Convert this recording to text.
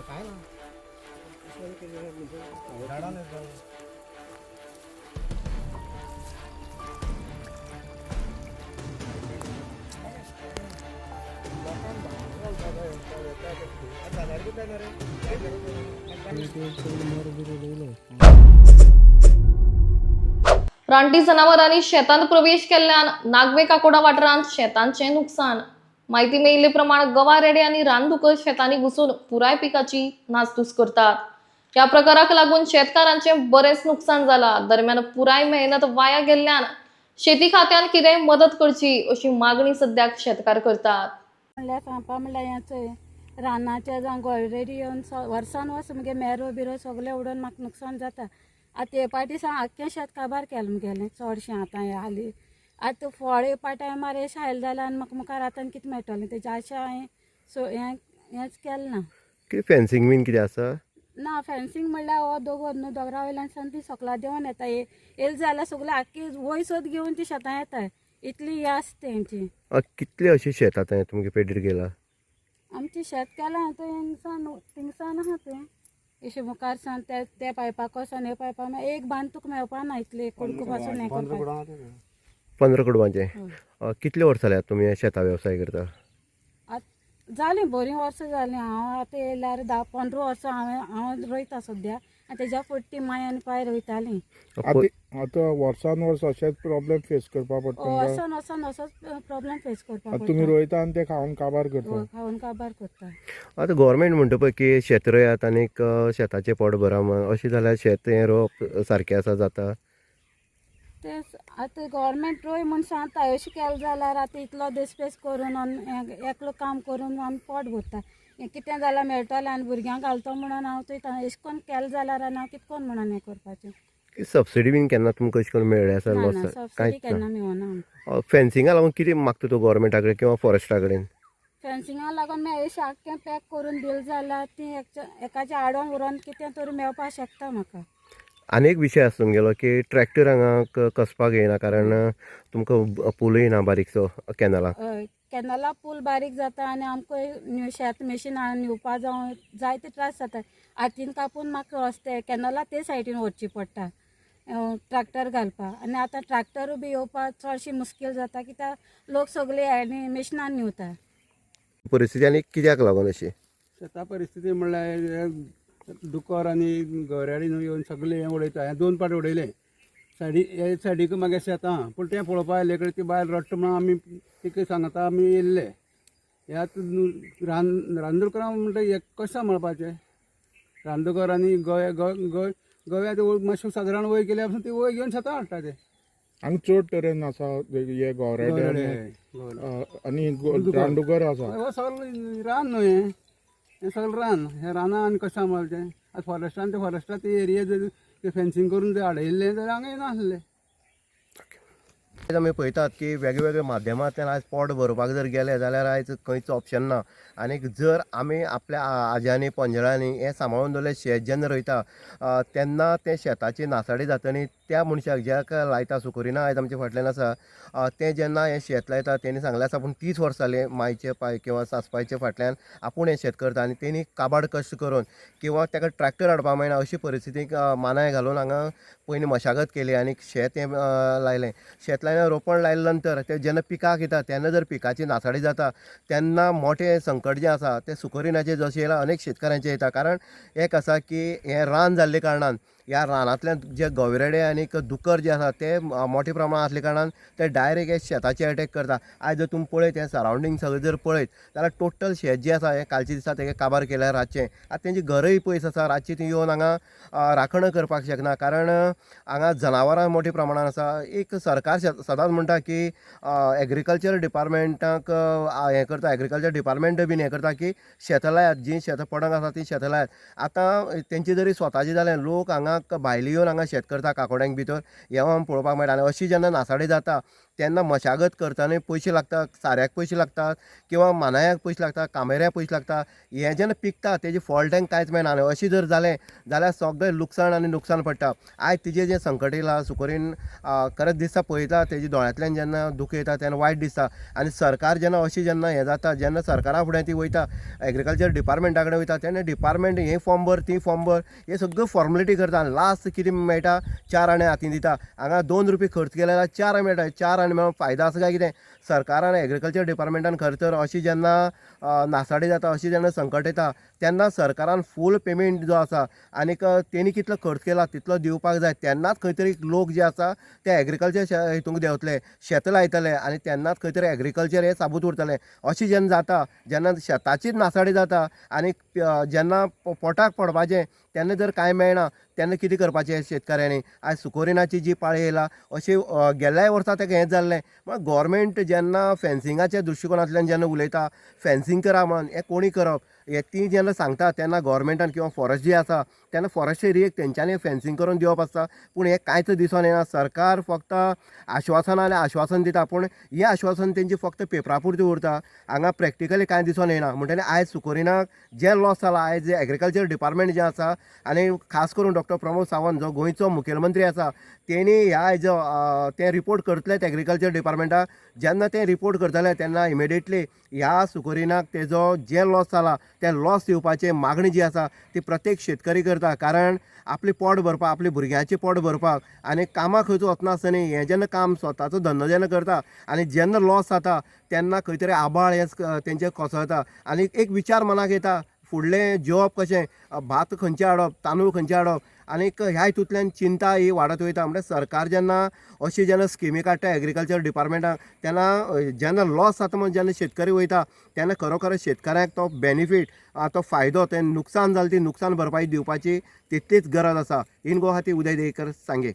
काय ना रानटी जनावरांनी शेतात प्रवेश केल्यान नागवे काकोडा वाठारांत शेतांचे नुकसान. माहिती मेळिल्ले प्रमाण गवारेडे आणि रानदुकर शेतांनी घुसून पुराय पिकाची नासधूस करतात. या प्रकाराक लागून शेतकारांचे बरेच नुकसान जाला. दरम्यान पुराय मेहनत वाया गेल्ल्यान शेती खात्यान कितेंय मदत करची अशी मागणी सध्याक शेतकार करतात. म्हणल्यार सांगपा म्हणल्यार हें रानाचे जावं गवेरेडी येवन वर्सान वर्स मुगे मेरो बिरो सगळें उडोवन म्हाका नुकसाण जाता. आतां हे पाटी सांग आख्खें शेत काबार केलें मुगेलें चडशें आतां हें हालीं. आतां फळ येवपा टायमार हें शायल जालें आनी म्हाका मुखार आतां कितें मेळटलें तेजें आशा हांवें हेंच केलें ना. फेन्सिंग बीन कितें आसा? ना फेन्सिंग म्हणल्यार हो दोगोर न्हू दोगरा वयल्यान सावन ती सकला देंवन येता. येयली जाल्यार सगळें आख्खी वय सोद घेवन ती शेतां येता. इतली ही आसता तेंची. कितले अशी शेत आतां तुमगे पेडीर गेला? आमची शेत केलां थिंगसान आहा तें अशें मुखार सावन त्या पायपाको सावन हे पायपा एक बांद तुका मेळपा ना इतले कुडको पासून हें करपाक. 15 कुडबांचे. कितले वर्सां जाल्यात तुमी शेता वेवसाय करता? जालीं बरीं वर्सां जालीं. हांव आतां येयल्यार 10-15 वर्सां हांव रोयता सद्या आनी तेज्या फुडें माय आनी पाय रोयतालीं. आतां वर्सान वर्स अशेच प्रॉब्लेम फेस करपा पडटा. वर्सान वर्सान असोच प्रॉब्लेम फेस करपा आतां तुमी रोयता आनी ते खावन काबार करता. खावन काबार करता. आतां गोवोरमेंट म्हणटा पळय की शेत रोयात आनीक शेताचें पोट भरा म्हण, अशें जाल्यार शेत हें रोवप सारकें आसा जाता? ते आतां गव्हर्मेंट रोय म्हूण सांगता. अशें केलें जाल्यार आतां इतलो देसपेस करून एकलो काम करून आमी पोट भरता. हें कितें जाल्यार मेळटलें आनी भुरग्यांक घालता म्हणून हांव थंय अशें करून केलें जाल्यार आनी हांव कितें कोन्न म्हणून हें करपाचें. सबसिडी बीन केन्ना तुमकां अशें करून मेळ्ळें आसा? ना सबसिडी केन्ना मेळना. फेन्सिंगा लागून कितें मागता तूं गव्हर्मेंटा कडेन किंवा फॉरेस्टा कडेन? फेन्सिंगा लागून अशें आख्खें पॅक करून दिलें जाल्यार ती एकाच्या आडोन उरोन कितें तरी मेळपाक शकता म्हाका. आनी एक विशय आसा तुमगेलो की ट्रॅक्टर हांगा कसपाक येयना कारण तुमकां पूल येना बारीकसो कॅनलाक. कॅनला पूल बारीक जाता आनी आमकां शेत मशीन न्हिवपा जावं जायते त्रास जाता. हातीन कापून म्हाका रस्ते कॅनला ते सायडीन वचची पडटा ट्रॅक्टर घालपाक. आनी आतां ट्रॅक्टर बी येवपाक चडशी मुश्कील जाता कित्याक लोक सगळे आनी मशिनान न्हिवता. परिस्थिती आनी कित्याक लागून अशी? शेता परिस्थिती म्हणल्यार दुकर आनी गवऱ्याडी न्हू येवन सगळे हें उडयता. हें 2 पाट उडयलें हे सायडीक मागे शेतां. पूण तें पळोवपा येयले कडेन ती बायल रडटा म्हणून आमी तिका सांगता आमी येयल्ले. हे आतां रानदुकरां म्हणटा हें कशें सांबाळपाचें? रानदुकर आनी गवे आतां मातशें सादारण वय केल्या पासून ती वय घेवन शेतां हाडटा ते. हांगा चड तरेन आसा हे गवरेडे आनी रानडुकर आसा. हो सगळें रान न्हू हें सगळें रान. हें रानां आनी कशें सांबाळचें? आतां फॉरेस्टान ते एरिया जर फेन्सिंग करून जर हाडयल्लें जाल्यार हांगा येनासलें. आमी पळयतात की वेगवेगळ्या माध्यमांतल्यान आयज पोट भरपाक जर गेले जाल्यार आयज खंयच ऑप्शन ना. आनी जर आमी आपल्या आज्यांनी पंजळांनी हें सांबाळून दवरलें शेत जेन्ना रोयता तेन्ना तें शेताची नासाडी जातनी त्या मनशाक ज्याक लायता सुकोरिना आयज आमच्या फाटल्यान आसा तें जेन्ना हें शेत लायता तेणी सांगलें आसा आपूण 30 वर्सां जालीं मायचे पाय किंवा सासपायच्या फाटल्यान आपूण हें शेत करता आनी तेणी काबाड कश्ट करून किंवा ताका ट्रॅक्टर हाडपाक मेळना अशी परिस्थितीक मानाय घालून हांगा पयलीं मशागत केली आनी शेत हें लायलें. शेत लायलें रोपण लायले नंतर ते जेन्ना पिकाक येता तेन्ना जर पिकाची नासाडी जाता तेन्ना मोठें संकट जें आसा तें सुकोरिनाचें जशें येयलां अनेक शेतकाऱ्यांचें येता. कारण एक आसा की हें रान जाल्ले कारणान ह्या रानांतल्यान जे गवेरेडे आनी दुकर जे आसा ते मोठ्या प्रमाणांत आसले कारणान ते डायरेक्ट हे शेताचे अटॅक करता. आयज जर तुमी पळयत हें सरावंडींग सगळें जर पळयत जाल्यार टोटल शेत जें आसा हें कालचे दिसा तेगे काबार केल्यार रातचें. आतां तेंची घरय पयस आसा. रातची ती येवन हांगा राखण करपाक शकना कारण हांगा जनावरां मोठ्या प्रमाणांत आसा. एक सरकार सदांच म्हणटा की एग्रीकल्चर डिपार्टमेंटाक हें करता एग्रीकल्चर डिपार्टमेंट बीन हें करता की शेतां लायात जीं शेतां पडंग आसा तीं शेतां लायात. आतां तेंची जरी स्वताची जालें लोक हांगा भायली येवन हांगा शेत करता काकोड्यांक भितर हें आमकां पळोवपाक मेळटा. आनी अशी जेन्ना नासाडी जाता तेन्ना मशागत करतना पयशे लागतात, साऱ्याक पयशे लागतात किंवा मानायाक पयशे लागतात, कामेऱ्याक पयशे लागतात. हें जेन्ना पिकता तेजी फॉल टँक कांयच मेळना आनी अशें जर जालें जाल्यार सगळें लुकसाण आनी नुकसान पडटा. आयज तिजें जें संकट येयलां सुकोरीन खरेंच दिसता पळयता तेजी दोळ्यांतल्यान जेन्ना दूख येता तेन्ना वायट दिसता. आनी सरकार जेन्ना अशी जेन्ना हें जाता जेन्ना सरकारा फुडें ती वयता एग्रीकल्चर डिपार्टमेंटा कडेन वयता तेन्ना डिपार्टमेंट हें फॉर्म भर ती फॉर्म भर हे सगळ्यो फॉर्मेलिटी करता आनी लास्ट कितें मेळटा 4 आणे हातीन दिता. हांगा 2 रुपये खर्च केले जाल्यार 4 आणे मेळटा. 4 आणे मेळोन फायदो आसा काय कितें? सरकारान एग्रीकल्चर डिपार्टमेंटान खरें तर अशी जेन्ना नासाडी जाता अशी जेन्ना संकट येता तेन्ना सरकारान फूल पेमेंट जो आसा आनीक तेणी कितलो खर्च केला तितलो दिवपाक जाय. तेन्नाच खंय तरी लोक जे आसा ते एग्रीकल्चर हितूंक देंवतले, शेत लायतले आनी तेन्नाच खंय तरी एग्रीकल्चर हें साबूत उरतलें. अशें जेन्ना जाता जेन्ना शेताचीच नासाडी जाता आनी जेन्ना पोटाक पडपाचें तेन्ना जर कांय मेळना तेन्ना कितें करपाचें शेतकाऱ्यांनी? आयज सुकोरिनाची जी पाळी येयला अशें गेल्ल्याय वर्सा तेका हें जाल्लें. म्हळ्यार गव्हर्मेंट जेन्ना फेन्सिंगाच्या दृश्टिकोनांतल्यान जेन्ना उलयता फेन्सिंग करा म्हणून हें कोणी करप हें ती जेन्ना सांगता तेन्ना गव्हर्मेंटान किंवा फॉरेस्ट जी आसा तेन्ना फॉरेस्ट एरियेक तेंच्यांनी फेन्सिंग करून दिवप आसता. पूण हें कांयच दिसून येना. सरकार फक्त आश्वासन आनी आश्वासन दिता पूण हें आश्वासन तेंची फक्त पेपरा पुरती उरता. हांगा प्रॅक्टिकली कांय दिसून येना. म्हणटकीर आयज सुकोरिनाक जें लॉस जाला आयज एग्रीकल्चर डिपार्टमेंट जें आसा आनी खास करून डॉक्टर प्रमोद सावंत जो गोंयचो मुखेलमंत्री आसा तेणी ह्या हेजो ते रिपोर्ट करतलेत एग्रीकल्चर डिपार्टमेंटाक. जेन्ना ते रिपोर्ट करतले तेन्ना इमिडिएटली ह्या सुकोरिनाक तेजो जें लॉस जाला तें लॉस दिवपाची मागणी जी आसा ती प्रत्येक शेतकरी करता. कारण आपली पोट भरपाक आपल्या भुरग्यांचें पोट भरपाक आनी कामाक खंयच वचनासतना हें जेन्ना काम स्वताचो धंदो जेन्ना करता आनी जेन्ना लॉस जाता तेन्ना खंय तरी आबाळ हें तेंचें कोसळटा आनी एक विचार मनाक येता फुडलें जेवप कशें, भात खंयचें हाडप, तांदूळ खंयचे हाडप आनीक ह्या हितूंतल्यान चिंता ही वाडत वयता. म्हणजे सरकार जेन्ना अशी जेन्ना स्किमी काडटा एग्रीकल्चर डिपार्टमेंटाक तेन्ना जेन्ना लॉस जाता म्हणून जेन्ना शेतकरी वयता तेन्ना खरोखर शेतकऱ्याक तो बेनिफीट तो फायदो तें नुकसान जालें ती नुकसान भरपाई दिवपाची तितलीच गरज आसा. इन गोवा खातीर उदय देयकर सांगे.